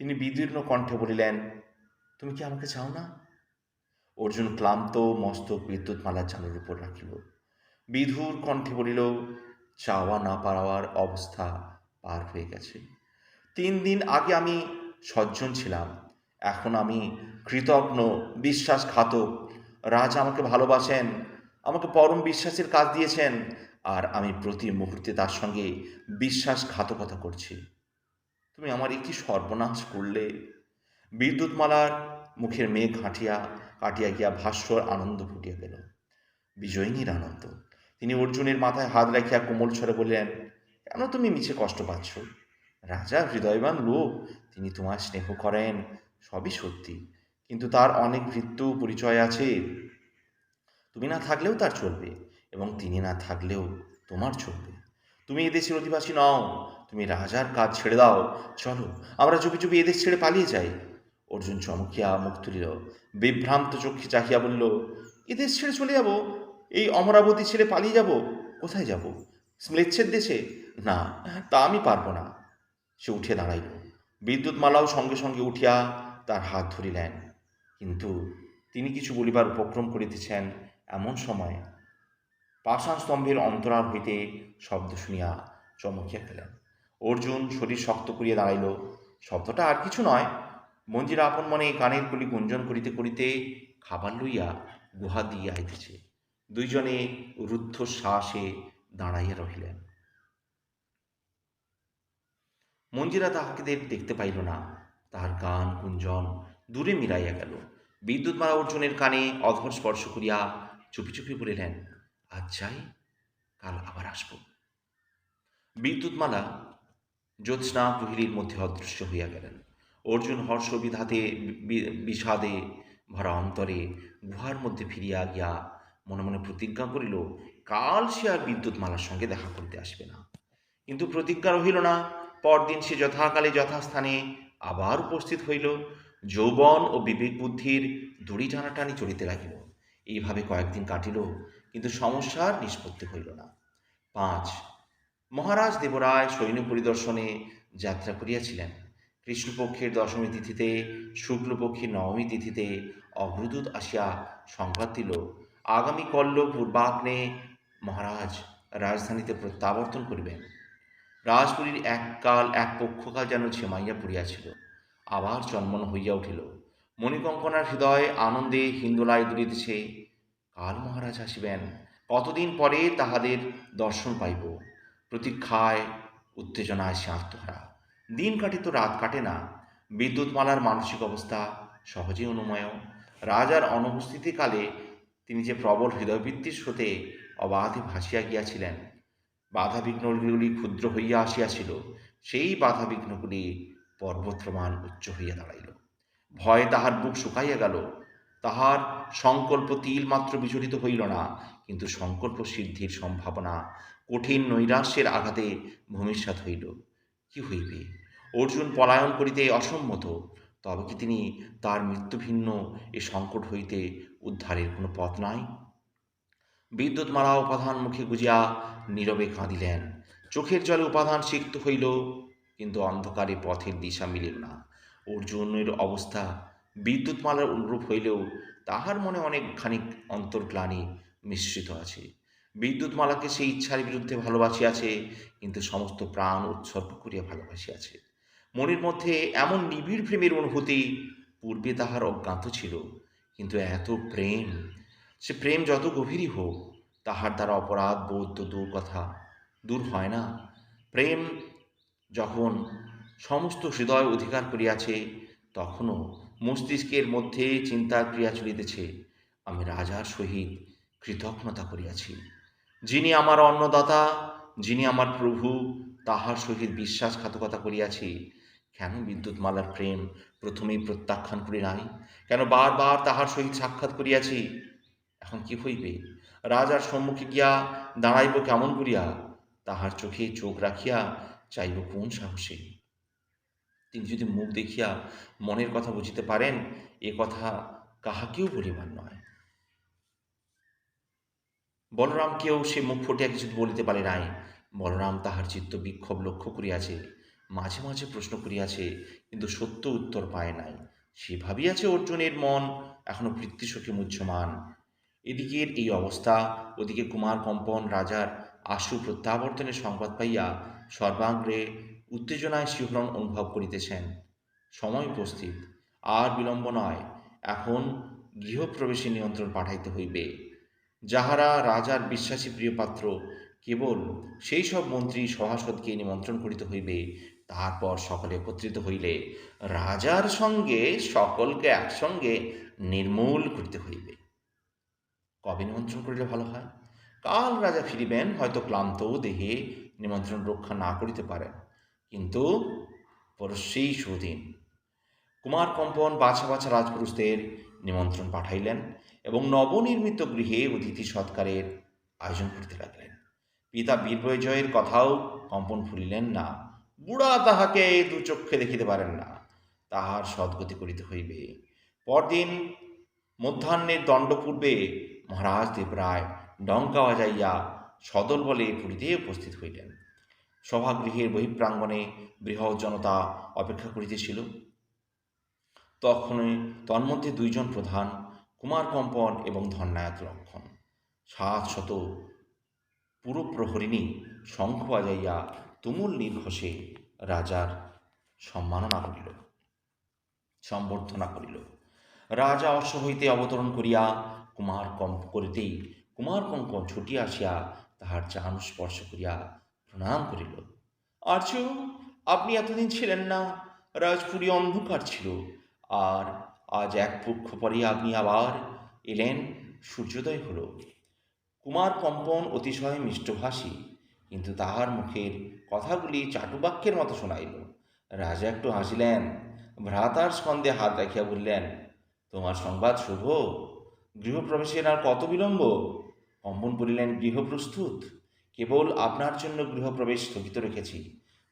তিনি বিদীর্ণ কণ্ঠে বলিলেন, তুমি কি আমাকে চাও না? অর্জুন ক্লান্ত মস্তক বিদ্যুৎমালার জানুর উপর রাখিল। বিধুর কণ্ঠে বলিল, চাওয়া না পাওয়ার অবস্থা পার হয়ে গেছে। 3 দিন আগে আমি সজ্জন ছিলাম, এখন আমি কৃতজ্ঞ, বিশ্বাসঘাতক। রাজা আমাকে ভালোবাসেন, আমাকে পরম বিশ্বাসের কাজ দিয়েছেন, আর আমি প্রতি মুহূর্তে তার সঙ্গে বিশ্বাসঘাতকতা করছি। তুমি আমার কি সর্বনাশ করলে? বিদ্যুৎমালার মুখের মেঘ কাটিয়া গিয়া ভাস্বর আনন্দ ফুটিয়া গেল, বিজয়িনীর আনন্দ। তিনি অর্জুনের মাথায় হাত রাখিয়া কোমল স্বরে বললেন, কেন তুমি মিছে কষ্ট পাচ্ছ? রাজা হৃদয়বান লোক, তিনি তোমার স্নেহ করেন, সবই সত্যি, কিন্তু তার অনেক ভৃত্য পরিচয় আছে। তুমি না থাকলেও তার চলবে, এবং তিনি না থাকলেও তোমার চলবে। তুমি এদেশের অধিবাসী নও, তুমি রাজার কাজ ছেড়ে দাও। চলো আমরা চুপি চুপি এদেশ ছেড়ে পালিয়ে যাই। অর্জুন চমকিয়া মুখ তুলিল, বিভ্রান্ত চক্ষে চাহিয়া বলিল, এদেশ ছেড়ে চলে যাব? এই অমরাবতী ছেড়ে পালিয়ে যাব? কোথায় যাব? ম্লেচ্ছের দেশে? না, তা আমি পারব না। সে উঠে দাঁড়াইল। বিদ্যুৎমালাও সঙ্গে সঙ্গে উঠিয়া তার হাত ধরিলেন। কিন্তু তিনি কিছু বলিবার উপক্রম করিতেছেন, এমন সময় পাষাণ স্তম্ভের অন্তরাল হইতে শব্দ শুনিয়া চমকিয়া গেলেন। অর্জুন শরীর শক্ত করিয়া দাঁড়াইল। শব্দটা আর কিছু নয়, মঞ্জিরা আপন মনে গানের কলি গুঞ্জন করিতে করিতে খাবার লইয়া গুহা দিয়ে আইতেছে। দুইজনে রুদ্ধশ্বাসে দাঁড়াইয়া রহিলেন। মঞ্জিরা তাহাকে দেখতে পাইল না। তাহার গান গুঞ্জন দূরে মিলাইয়া গেল। বিদ্যুৎমালা অর্জুনের কানে অধর স্পর্শ করিয়া চুপি চুপি বলিলেন, আজ যাই, কাল আবার আসব। বিদ্যুৎমালা জ্যোৎস্না প্রহরীর মধ্যে অদৃশ্য হইয়া গেলেন। অর্জুন হর্ষ বিষাদে ভরা অন্তরে গুহার মধ্যে ফিরিয়া গিয়া মনে মনে প্রতিজ্ঞা করিল, কাল সে আর বিদ্যুৎমালার সঙ্গে দেখা করিতে আসবে না। কিন্তু প্রতিজ্ঞা রহিল না। পরদিন সে যথাকালে যথাস্থানে আবার উপস্থিত হইল। যৌবন ও বিবেক বুদ্ধির দড়ি টানাটানি চলিতে লাগিল। এইভাবে কয়েকদিন কাটিল, কিন্তু সমস্যার নিষ্পত্তি হইল না। ৫, মহারাজ দেবরায় সৈন্য পরিদর্শনে যাত্রা করিয়াছিলেন। কৃষ্ণপক্ষের দশমী তিথিতে শুক্লপক্ষের নবমী তিথিতে অগ্রদূত আসিয়া সংবাদ দিল, আগামী কল্য পূর্বাগ্নে মহারাজ রাজধানীতে প্রত্যাবর্তন করিবেন। রাজপুরীর এক পক্ষকাল যেন ঝিমাইয়া পড়িয়াছিল, আবার জন্মন হইয়া উঠিল। মণিকঙ্কনার হৃদয়ে আনন্দে হিন্দোলায় দুলিতেছে। কাল মহারাজ আসিবেন, কতদিন পরে তাহাদের দর্শন পাইব। প্রতীক্ষায় উত্তেজনায় সে আত্মহারা। দিন কাটে তো রাত কাটে না। বিদ্যুৎমালার মানসিক অবস্থা সহজেই অনুময়। রাজার অনুপস্থিতিকালে তিনি যে প্রবল হৃদয়বৃত্তির স্রোতে অবাধে ভাসিয়া গিয়াছিলেন, বাধাবিঘ্নগুলি ক্ষুদ্র হইয়া আসিয়াছিল, সেই বাধাবিঘ্নগুলি পর্বতপ্রমাণ উচ্চ হইয়া দাঁড়াইল। ভয়ে তাহার বুক শুকাইয়া গেল। তাহার সংকল্প তিলমাত্র বিচলিত হইল না, কিন্তু সংকল্প সিদ্ধির সম্ভাবনা কঠিন নৈরাশ্যের আঘাতে ভূমিষ্যাৎ হইল। কি হইবে? অর্জুন পলায়ন করিতে অসম্মত। তবে কি তিনি তার মৃত্যুভিন্ন এ সংকট হইতে উদ্ধারের কোনো পথ নাই? বিদ্যুৎমালা উপাধান মুখে গুজিয়া নীরবে কাঁদিলেন। চোখের জলে উপাধান সিক্ত হইল, কিন্তু অন্ধকারে পথের দিশা মিলিল না। অর্জুনের অবস্থা বিদ্যুৎমালার অনুরূপ হইলেও তাহার মনে অনেকখানি অন্তর্গ্লানি মিশ্রিত আছে। বিদ্যুৎমালাকে সেই ইচ্ছার বিরুদ্ধে ভালোবাসিয়াছে, কিন্তু সমস্ত প্রাণ উৎসর্গ করিয়া ভালোবাসিয়াছে। মনের মধ্যে এমন নিবিড় প্রেমের অনুভূতি পূর্বে তাহার অজ্ঞাত ছিল, কিন্তু এত প্রেম, সে প্রেম যত গভীরই হোক, তাহার দ্বারা অপরাধ বোধ তো দূর হয় না। প্রেম যখন সমস্ত হৃদয় অধিকার করিয়াছে, তখনও মস্তিষ্কের মধ্যে চিন্তার ক্রিয়া চলিতেছে, আমি রাজার সহিত কৃতজ্ঞতা করিয়াছি। যিনি আমার অন্নদাতা, যিনি আমার প্রভু, তাহার সহিত বিশ্বাসঘাতকতা করিয়াছি। কেন বিদ্যুৎমালার প্রেম প্রথমেই প্রত্যাখ্যান করি নাই? কেন বারবার তাহার সহিত সাক্ষাৎ করিয়াছি? এখন কি হইবে? রাজার সম্মুখে গিয়া দাঁড়াইব কেমন করিয়া? তাহার চোখে চোখ রাখিয়া চাইব কোন সাহসে? তিনি যদি মুখ দেখিয়া মনের কথা বুঝিতে পারেন, এ কথা কাহাকেও বলিবার নয়। বলরামকেও সে মুখ ফুটিয়া কিছু বলিতে পারে নাই। বলরাম তাহার চিত্ত বিক্ষোভ লক্ষ্য করিয়াছে, মাঝে মাঝে প্রশ্ন করিয়াছে, কিন্তু সত্য উত্তর পায় নাই। সে ভাবিয়াছে অর্জুনের মন এখনো পৃথ্বীশোকে মুহ্যমান। এদিকের এই অবস্থা, ওদিকে কুমার কম্পন রাজার আশু প্রত্যাবর্তনের সংবাদ পাইয়া সর্বাগ্রে উত্তেজনায় শিহরণ অনুভব করিতেছেন। সময় উপস্থিত, আর বিলম্ব নয়। এখন গৃহপ্রবেশে নিয়ন্ত্রণ পাঠাইতে হইবে। যাহারা রাজার বিশ্বাসী প্রিয়পাত্র, কেবল সেই সব মন্ত্রী সভাসদকে নিমন্ত্রণ করিতে হইবে। তারপর সকলে একত্রিত হইলে রাজার সঙ্গে সকলকে একসঙ্গে নির্মূল করিতে হইবে। কবে নিমন্ত্রণ করিলে ভালো হয়? কাল রাজা ফিরিবেন, হয়তো ক্লান্ত দেহে নিমন্ত্রণ রক্ষা না করিতে পারেন, কিন্তু পরশেই সুদিন। কুমার কম্পন বাছা বাছা রাজপুরুষদের নিমন্ত্রণ পাঠাইলেন এবং নবনির্মিত গৃহে অতিথি সৎকারের আয়োজন করিতে লাগলেন। পিতা বীরবিজয়ের কথাও কম্পন ভুলিলেন না। বুড়া তাহাকে দুচক্ষে দেখিতে পারেন না, তাহার সদ্গতি করিতে হইবে। পরদিন মধ্যাহ্নের দণ্ডপূর্বে মহারাজ দেবরায় ডঙ্কা বাজাইয়া সদল বলে পুরীতে উপস্থিত হইলেন। সভাগৃহের বহিঃপ্রাঙ্গণে বৃহৎ জনতা অপেক্ষা করিতেছিল। তখনই তন্মধ্যে দুইজন প্রধান, কুমারকম্পন এবং ধননায়ক লক্ষণ, ৭০০ পুরপ্রহরিণী শঙ্খ বাজাইয়া তুমুল নির্ঘোষে রাজার সম্মাননা করিল, সম্বর্ধনা করিল। রাজা অশ্ব হইতে অবতরণ করিয়া কুমারকঙ্কন ছুটিয়া আসিয়া তাহার চান স্পর্শ করিয়া প্রণাম করিল। আর্য, আপনি এতদিন ছিলেন না, রাজপুরী অন্ধকার ছিল, আর আজ এক পক্ষ পরে আপনি আবার এলেন, সূর্যোদয় হল। কুমারকম্পন অতিশয় মিষ্টভাষী, কিন্তু তাহার মুখের কথাগুলি চাটুবাক্যের মতো শোনাইল। রাজা একটু হাসিলেন, ভ্রাতার স্কন্ধে হাত রাখিয়া বললেন, তোমার সংবাদ শুভ। গৃহপ্রবেশের আর কত বিলম্ব? কম্পন বলিলেন, গৃহ প্রস্তুত, কেবল আপনার জন্য গৃহপ্রবেশ স্থগিত রেখেছি।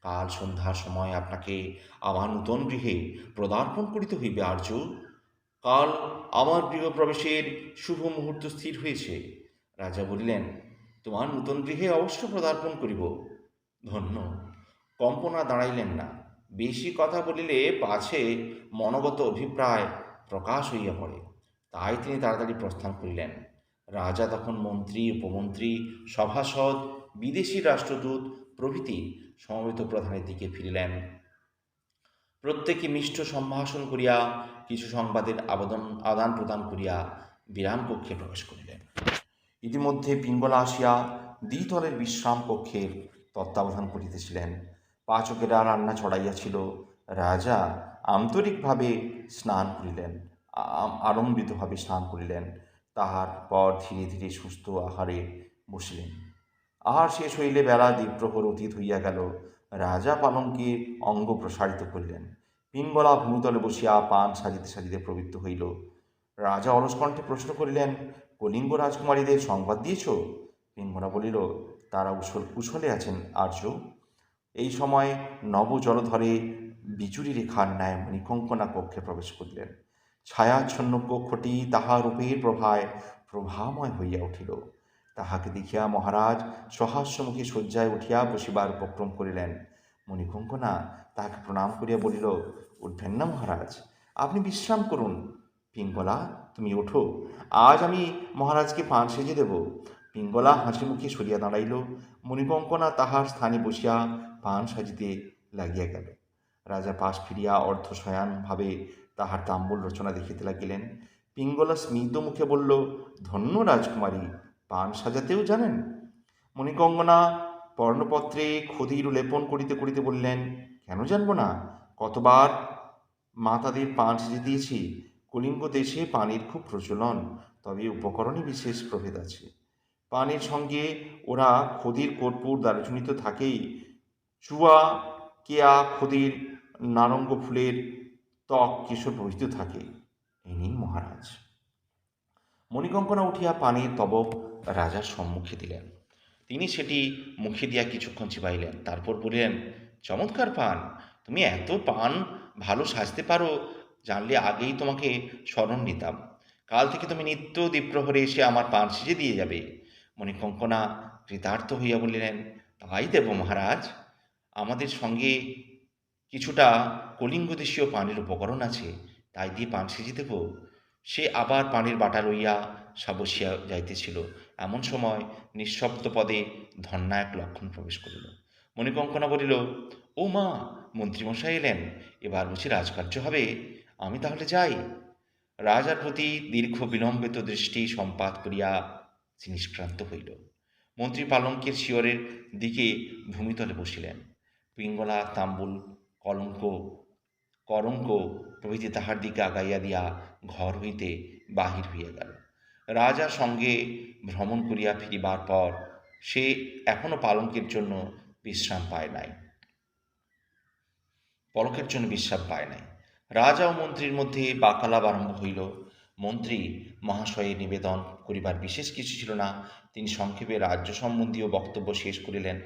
কাল সন্ধ্যার সময় আপনাকে আমার নূতন গৃহে পদার্পণ করিতে হইবে আর্য। কাল আমার গৃহপ্রবেশের শুভ মুহূর্ত স্থির হয়েছে। রাজা বলিলেন, তোমার নূতন গৃহে অবশ্য পদার্পণ করিব। ধন্য। কম্পনা দাঁড়াইলেন না। বেশি কথা বলিলে পাছে মনগত অভিপ্রায় প্রকাশ হইয়া পড়ে, তাই তিনি তাড়াতাড়ি প্রস্থান করিলেন। রাজা তখন মন্ত্রী, উপমন্ত্রী, সভাসদ, বিদেশি রাষ্ট্রদূত প্রভৃতি সমবেত প্রধানের দিকে ফিরিলেন। প্রত্যেকে মিষ্ট সম্ভাষণ করিয়া কিছু সংবাদের আদান প্রদান করিয়া বিরাম কক্ষে প্রবেশ করিলেন। ইতিমধ্যে পিঙ্গলা আসিয়া দ্বিতলের বিশ্রাম কক্ষের তত্ত্বাবধান করিতেছিলেন। পাচকেরা রান্না চড়াইয়াছিল। রাজা আন্তরিকভাবে স্নান করিলেন, আড়ম্বিতভাবে স্নান করিলেন। তাহার পর ধীরে ধীরে সুস্থ আহারে বসিলেন। আহার শেষ হইলে বেলা দ্বিপ্রহর অতীত হইয়া গেল। রাজা পালঙ্কে অঙ্গ প্রসারিত করিলেন। পিঙ্গলা ভূমিতলে বসিয়া পান সাজিতে সাজিতে প্রবৃত্ত হইল। রাজা অলসকণ্ঠে প্রশ্ন করিলেন, কলিঙ্গ রাজকুমারীদের সংবাদ দিয়েছ? পিঙ্গলা বলিল, তারা কুশলে আছেন আর্য। এই সময় নব জলধরে বিজুরি রেখার ন্যায় মণিকঙ্কনা কক্ষে প্রবেশ করিলেন। ছায়াচ্ছন্ন কক্ষটি তাহার রূপের প্রভায় প্রভাময় হইয়া উঠিল। তাহাকে দেখিয়া মহারাজ সহাস্যমুখী শয্যায় উঠিয়া বসিবার উপক্রম করিলেন। মণিকঙ্কনা তাহাকে প্রণাম করিয়া বলিল, উঠবেন না মহারাজ, আপনি বিশ্রাম করুন। পিঙ্গলা, তুমি ওঠো, আজ আমি মহারাজকে পান সেজে দেব। পিঙ্গলা হাসি মুখে সরিয়া দাঁড়াইল। মণিকঙ্কনা তাহার স্থানে বসিয়া পান সাজিতে লাগিয়া গেল। রাজা পাশ ফিরিয়া অর্ধশয়ানভাবে তাহার তাম্বুল রচনা দেখিতে লাগিলেন। পিঙ্গলা স্মিত মুখে বলল, ধন্য রাজকুমারী, পান সাজাতেও জানেন? মণিকঙ্কনা পর্ণপত্রে খদির লেপন করিতে করিতে বললেন, কেন জানব না, কতবার মা তাদের পান সেজে দিয়েছি। কলিঙ্গ দেশে পানির খুব প্রচলন, তবে উপকরণে বিশেষ প্রভেদ আছে। পানের সঙ্গে ওরা খদির, কর্পূর, দারুচিনি তো থাকেই, চুয়া, কেয়া, খদির, নারঙ্গ ফুলের ত্বক, কেশর প্রভৃতি থাকে। এই নিন মহারাজ। মণিকঙ্কনা উঠিয়া পানের তবক রাজার সম্মুখে দিলেন। তিনি সেটি মুখে দিয়া কিছুক্ষণ চিবাইলেন, তারপর বলিলেন, চমৎকার পান, তুমি এত পান ভালো সাজতে পারো জানলে আগেই তোমাকে স্মরণ নিতাম। কাল থেকে তুমি নিত্য দ্বিপ্রহরে এসে আমার পান সেজে দিয়ে যাবে। মণিকঙ্কনা কৃতার্থ হইয়া বলিলেন, তাই দেব মহারাজ। আমাদের সঙ্গে কিছুটা কলিঙ্গ দেশীয় পানের উপকরণ আছে, তাই দিয়ে পান সেজে দেব। সে আবার পানির বাটা লইয়া বসিয়া যাইতেছিল, এমন সময় নিঃশব্দ পদে ধননায়ক লক্ষণ প্রবেশ করিল। মণিকঙ্কনা বলিল, ও মা, মন্ত্রীমশাই এলেন, এবার বুঝি রাজকার্য হবে, আমি তাহলে যাই। রাজার প্রতি দীর্ঘ বিলম্বিত দৃষ্টি সম্পাত করিয়া নিষ্ক্রান্ত হইল। মন্ত্রী পালঙ্কের শিয়রের দিকে ভূমিতলে বসিলেন। পিঙ্গলা তাম্বুল, করঙ্ক প্রভৃতি তাহার দিকে আগাইয়া দিয়া ঘর হইতে বাহির হইয়া গেল। রাজার সঙ্গে ভ্রমণ করিয়া ফিরিবার পর সে এখনো পালঙ্কের জন্য বিশ্রাম পায় নাই। রাজা ও মন্ত্রীর মধ্যে বাকালাপ আরম্ভ হইল। মন্ত্রী মহাশয়ের নিবেদন করিবার বিশেষ কিছু ছিল না। তিনি সংক্ষেপে রাজ্য সম্বন্ধীয় বক্তব্য শেষ করিলেন।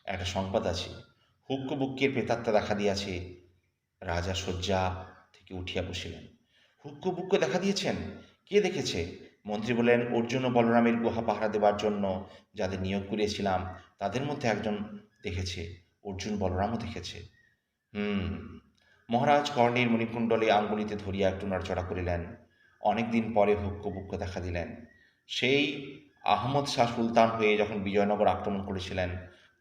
একটা সংবাদ আছে, হুক্কবুক্কের প্রেতাত্মা দেখা দিয়াছে। রাজা শয্যা থেকে উঠিয়া বসিলেন। হুক্কবুক্ক দেখা দিয়েছেন? কে দেখেছে? মন্ত্রী বললেন, অর্জুন ও বলরামের গুহা পাহারা দেবার জন্য যাদের নিয়োগ করিয়েছিলাম তাদের মধ্যে একজন দেখেছে, অর্জুন বলরামও দেখেছে। হুম। মহারাজ কর্ণের মণিকুণ্ডলে আঙ্গুলিতে ধরিয়া একটু নড়চড়া করিলেন। অনেক দিন পরে হুক্কবুক্ক দেখা দিলেন। সেই আহমদ শাহ সুলতান হয়ে যখন বিজয়নগর আক্রমণ করেছিলেন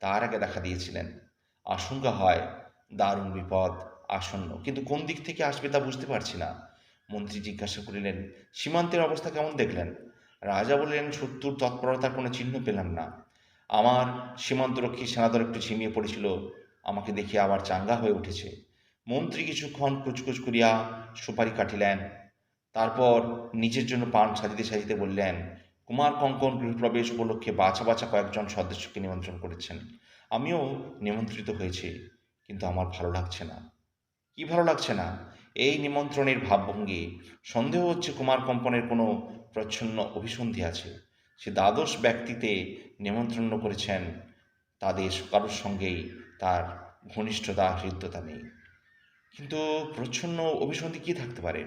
তার আগে দেখা দিয়েছিলেন। আশঙ্কা হয় দারুণ বিপদ আসন্ন, কিন্তু কোন দিক থেকে আসবে তা বুঝতে পারছি না। মন্ত্রী জিজ্ঞাসা করিলেন, সীমান্তের অবস্থা কেমন দেখলেন? রাজা বললেন, শত্রুর তৎপরতার কোনো চিহ্ন পেলাম না। আমার সীমান্তরক্ষী সেনাদল একটু ঝিমিয়ে পড়েছিল, আমাকে দেখে আবার চাঙ্গা হয়ে উঠেছে। মন্ত্রী কিছুক্ষণ কুচকুচ করিয়া সুপারি কাটিলেন, তারপর নিজের জন্য পান সাজিতে সাজিতে বললেন, কুমার কঙ্কন গৃহপ্রবেশ উপলক্ষে বাছা বাছা কয়েকজন সদস্যকে নিমন্ত্রণ করেছেন। আমিও নিমন্ত্রিত হয়েছি, কিন্তু আমার ভালো লাগছে না। কি ভালো লাগছে না? এই নিমন্ত্রণের ভাবভঙ্গি। সন্দেহ হচ্ছে কুমার কম্পনের কোনো প্রচ্ছন্ন অভিসন্ধি আছে। সে দ্বাদশ ব্যক্তিতে নিমন্ত্রণ করেছেন, তাদের কারোর সঙ্গেই তার ঘনিষ্ঠতা হৃদ্যতা নেই। কিন্তু প্রচ্ছন্ন অভিসন্ধি কী থাকতে পারে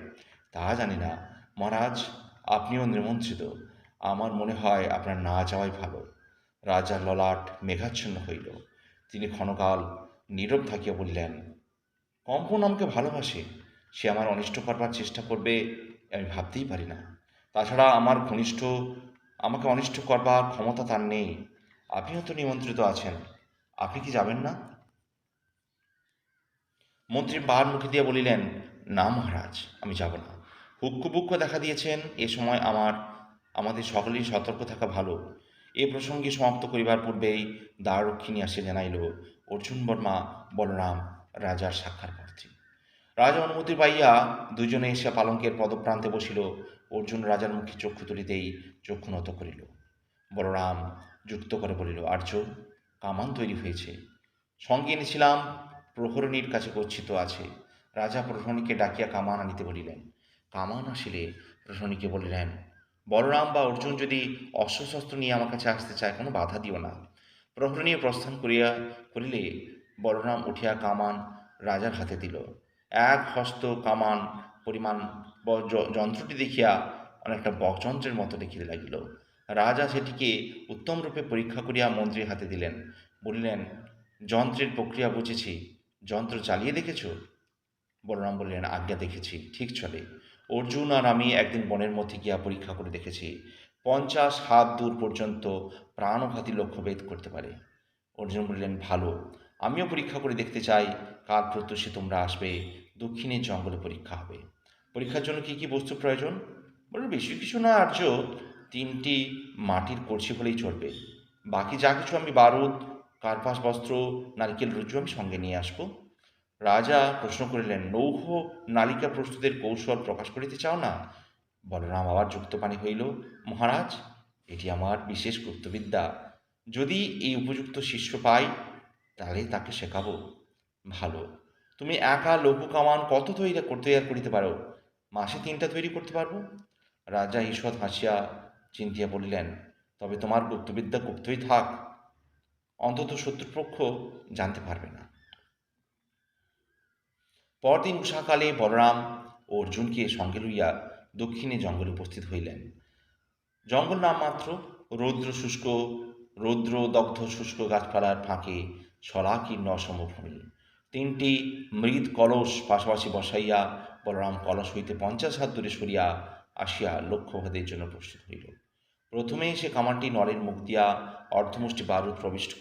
তা জানি না। মহারাজ, আপনিও নিমন্ত্রিত। আমার মনে হয় আপনার না যাওয়াই ভালো। রাজার ললাট মেঘাচ্ছন্ন হইল। তিনি ক্ষণকাল নীরব থাকিয়া বললেন, কম্পন আমাকে ভালোবাসে, সে আমার অনিষ্ট করবার চেষ্টা করবে আমি ভাবতেই পারি না। তাছাড়া আমার ঘনিষ্ঠ, আমাকে অনিষ্ট করবার ক্ষমতা তার নেই। আপনিও তো নিমন্ত্রিত আছেন, আপনি কি যাবেন না? মন্ত্রী বার মুখে দিয়ে বলিলেন, না মহারাজ, আমি যাব না। হুক্কবুক্ক দেখা দিয়েছেন, এ সময় আমাদের সকলেই সতর্ক থাকা ভালো। এ প্রসঙ্গে সমাপ্ত করিবার পূর্বেই দ্বাররক্ষিণী আসিয়া জানাইল, অর্জুন বর্মা বলরাম রাজার সাক্ষাৎপ্রার্থী। রাজা অনুমতি পাইয়া দুজনে এসে পালঙ্কের পদপ্রান্তে বসিল। অর্জুন রাজার মুখে চক্ষু তুলিতেই চক্ষু নত করিল। বলরাম যুক্ত করে বলিল, আর্য, কামান তৈরি হয়েছে, সঙ্গে এনেছিলাম, প্রহরণীর কাছে গচ্ছিত আছে। রাজা প্রহরণীকে ডাকিয়া কামান আনিতে বলিলেন। কামান আসিলে প্রহরণীকে বলিলেন, বলরাম বা অর্জুন যদি অস্ত্রশস্ত্র নিয়ে আমার কাছে আসতে চায় কোনো বাধা দিও না। প্রহরণী প্রস্থান করিলে বলরাম উঠিয়া কামান রাজার হাতে দিল। এক হস্ত কামান পরিমাণ যন্ত্রটি দেখিয়া অনেকটা বকযন্ত্রের মতো দেখিতে লাগিল। রাজা সেটিকে উত্তম রূপে পরীক্ষা করিয়া মন্ত্রীর হাতে দিলেন। বলিলেন, যন্ত্রের প্রক্রিয়া বুঝেছি, যন্ত্র চালিয়ে দেখেছ? বলরাম বললেন, আজ্ঞা দেখেছি, ঠিক চলে। অর্জুন আর আমি একদিন বনের মধ্যে গিয়া পরীক্ষা করে দেখেছি, 50 হাত দূর পর্যন্ত প্রাণঘাতী লক্ষ্য ভেদ করতে পারে। অর্জুন বললেন, ভালো, আমিও পরীক্ষা করে দেখতে চাই। কাল প্রত্যুষে তোমরা আসবে, দক্ষিণের জঙ্গলে পরীক্ষা হবে। পরীক্ষার জন্য কী কী বস্তু প্রয়োজন? বললেন, বেশি কিছু না আর্য, 3টি মাটির কলসি হলেই চলবে। বাকি যা কিছু আমি বারুদ, কার্পাস বস্ত্র, নারকেল রজ্জু আমি সঙ্গে নিয়ে আসবো। রাজা প্রশ্ন করিলেন, লৌহ নালিকা প্রস্তুতের কৌশল প্রকাশ করিতে চাও না? বলরাম আবার যুক্তপানি হইল, মহারাজ, এটি আমার বিশেষ গুপ্তবিদ্যা। যদি এই উপযুক্ত শিষ্য পাই তাহলে তাকে শেখাবো। ভালো, তুমি একা লঘু কামান কত তৈরি করিতে পারো? মাসে 3টা তৈরি করতে পারবো। রাজা ঈষৎ হাসিয়া চিন্তিয়া বলিলেন, তবে তোমার গুপ্তবিদ্যা গুপ্তই থাক, অন্তত শত্রুপক্ষ জানতে পারবে না। পরদিন উষাকালে বলরাম ও অর্জুনকে সঙ্গে লইয়া দক্ষিণে জঙ্গলে উপস্থিত হইলেন। জঙ্গল নামমাত্র, রৌদ্র দগ্ধ শুষ্ক গাছপালার ফাঁকে শলাকীর্ণ সমভূমি। 3টি মৃৎ কলস পাশাপাশি বসাইয়া বলরাম কলস হইতে 50 হাত দূরে সরিয়া আসিয়া লক্ষ্যভেদের জন্য প্রস্তুত হইল। প্রথমে সে কামানটি নলের মুখ দিয়া অর্ধমুষ্টি বারুদ প্রবিষ্ট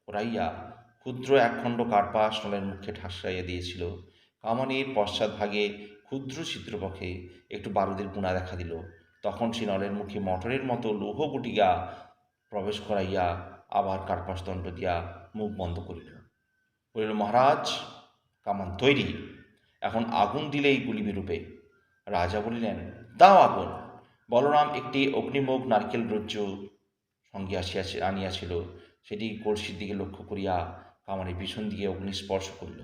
করাইয়া ক্ষুদ্র একখণ্ড কার্পাস নলের মুখে ঠাসাইয়া দিয়েছিল। কামানের পশ্চাৎভাগে ক্ষুদ্র ছিদ্রপথে একটু বারুদের গুণা দেখা দিল। তখন সে নলের মুখে মটরের মতো লৌহ গুটিকা প্রবেশ করাইয়া আবার কার্পাস দণ্ড দিয়া মুখ বন্ধ করিল। বলিল, মহারাজ, কামান তৈরি, এখন আগুন দিলেই গুলি বেরুবে। রাজা বলিলেন, দাও আগুন। বলরাম একটি অগ্নিমুখ নারকেল রজ্জু সঙ্গে আনিয়াছিল, সেটি কলসির দিকে লক্ষ্য করিয়া কামানের পিছন দিকে অগ্নিস্পর্শ করিল।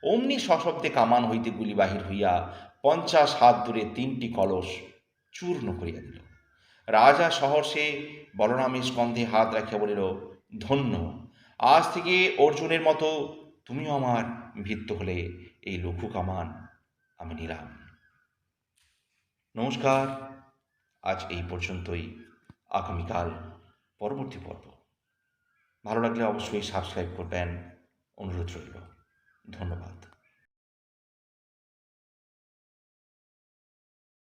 অমনি সশব্দে কামান হইতে গুলি বাহির হইয়া 50 হাত দূরে 3টি কলস চূর্ণ করিয়া দিল। রাজা সহর্ষে বলরামের স্কন্ধে হাত রাখিয়া বলিল, ধন্য, আজ থেকে অর্জুনের মতো তুমিও আমার ভিত্ত হলে। এই লঘু কামান আমি নিলাম। নমস্কার। আজ এই পর্যন্তই। আগামীকাল পরবর্তী পর্ব। ভালো লাগলে অবশ্যই সাবস্ক্রাইব করবেন, অনুরোধ রইল। ধন্যবাদ।